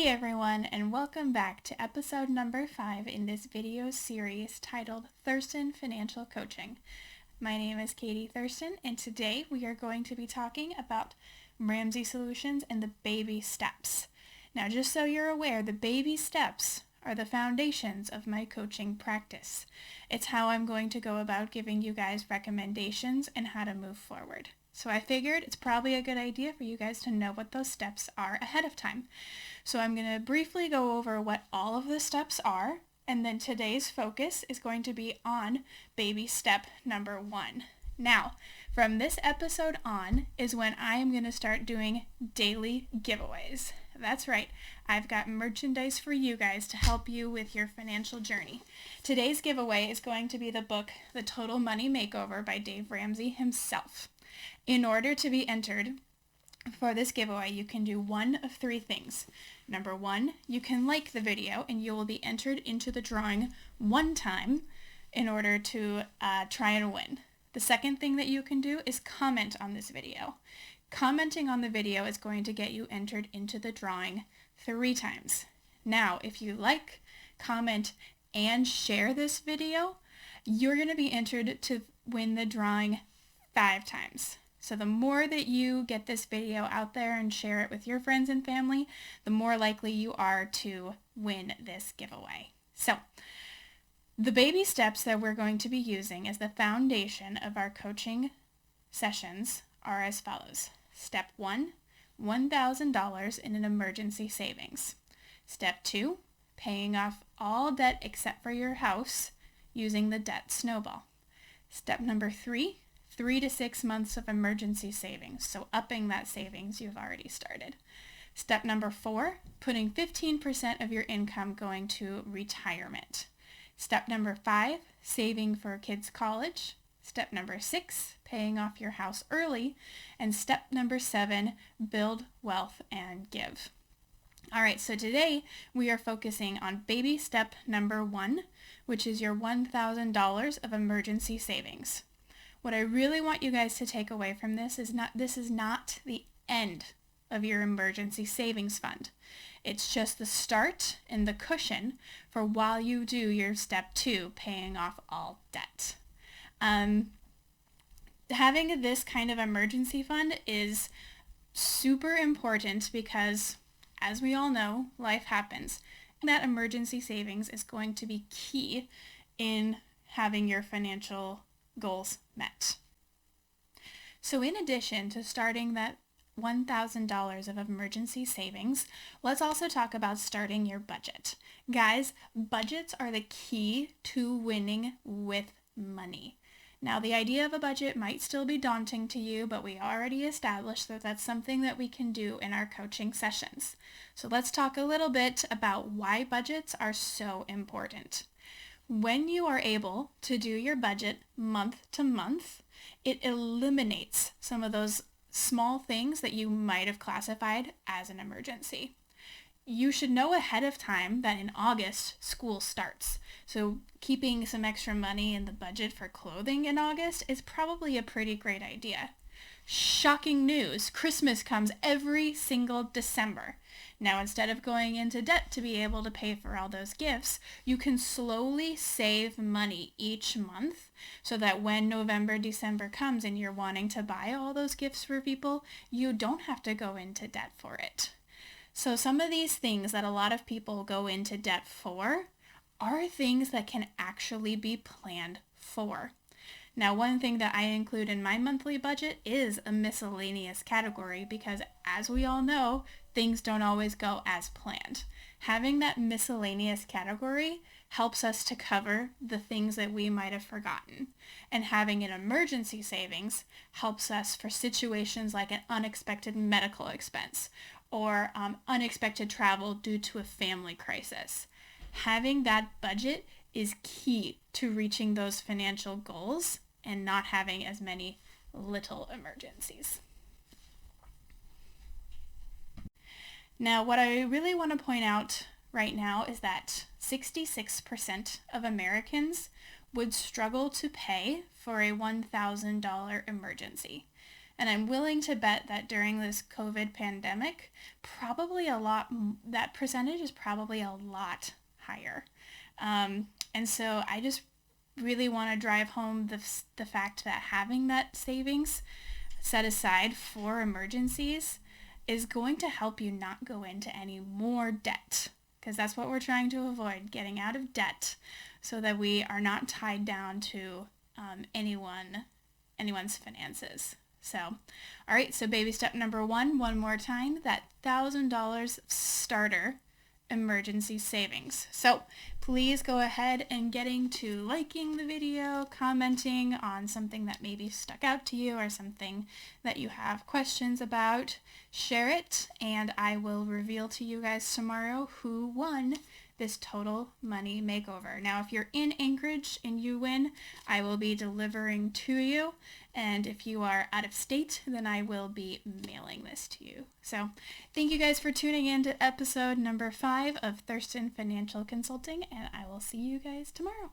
everyone, and welcome back to episode number 5 in this video series titled Thurston Financial Coaching. My name is Katie Thurston, and today we are going to be talking about Ramsey Solutions and the baby steps. Now, just so you're aware, the baby steps are the foundations of my coaching practice. It's how I'm going to go about giving you guys recommendations and how to move forward. So I figured it's probably a good idea for you guys to know what those steps are ahead of time. So I'm going to briefly go over what all of the steps are, and then today's focus is going to be on baby step number 1. Now, from this episode on is when I am going to start doing daily giveaways. That's right, I've got merchandise for you guys to help you with your financial journey. Today's giveaway is going to be the book, The Total Money Makeover by Dave Ramsey himself. In order to be entered for this giveaway, you can do one of 3 things. Number 1, you can like the video and you will be entered into the drawing one time in order to try and win. The second thing that you can do is comment on this video. Commenting on the video is going to get you entered into the drawing 3 times. Now, if you like, comment, and share this video, you're going to be entered to win the drawing 5 times. So the more that you get this video out there and share it with your friends and family, the more likely you are to win this giveaway. So the baby steps that we're going to be using as the foundation of our coaching sessions are as follows. Step 1, $1,000 in an emergency savings. Step 2, paying off all debt except for your house using the debt snowball. Step number 3, 3 to 6 months of emergency savings, so upping that savings you've already started. Step number 4, putting 15% of your income going to retirement. Step number 5, saving for kids' college. Step number 6, paying off your house early. And step number 7, build wealth and give. All right, so today we are focusing on baby step number 1, which is your $1,000 of emergency savings. What I really want you guys to take away from this is not the end of your emergency savings fund. It's just the start and the cushion for while you do your step 2, paying off all debt. Having this kind of emergency fund is super important because, as we all know, life happens. That emergency savings is going to be key in having your financial goals met. So in addition to starting that $1,000 of emergency savings, let's also talk about starting your budget. Guys, budgets are the key to winning with money. Now, the idea of a budget might still be daunting to you, but we already established that that's something that we can do in our coaching sessions. So let's talk a little bit about why budgets are so important. When you are able to do your budget month to month, it eliminates some of those small things that you might have classified as an emergency. You should know ahead of time that in August, school starts. So keeping some extra money in the budget for clothing in August is probably a pretty great idea. Shocking news, Christmas comes every single December. Now, instead of going into debt to be able to pay for all those gifts, you can slowly save money each month so that when November, December comes and you're wanting to buy all those gifts for people, you don't have to go into debt for it. So some of these things that a lot of people go into debt for are things that can actually be planned for. Now, one thing that I include in my monthly budget is a miscellaneous category because, as we all know, things don't always go as planned. Having that miscellaneous category helps us to cover the things that we might have forgotten. And having an emergency savings helps us for situations like an unexpected medical expense or unexpected travel due to a family crisis. Having that budget is key to reaching those financial goals and not having as many little emergencies. Now, what I really want to point out right now is that 66% of Americans would struggle to pay for a $1,000 emergency. And I'm willing to bet that during this COVID pandemic, that percentage is probably a lot higher. And so I just really want to drive home the fact that having that savings set aside for emergencies is going to help you not go into any more debt, because that's what we're trying to avoid, getting out of debt so that we are not tied down to anyone's finances. So, all right, so baby step number one more time, that $1,000 starter emergency savings. So please go ahead and getting to liking the video, commenting on something that maybe stuck out to you or something that you have questions about. Share it, and I will reveal to you guys tomorrow who won this total money makeover. Now, if you're in Anchorage and you win, I will be delivering to you. And if you are out of state, then I will be mailing this to you. So thank you guys for tuning in to episode number 5 of Thurston Financial Consulting, and I will see you guys tomorrow.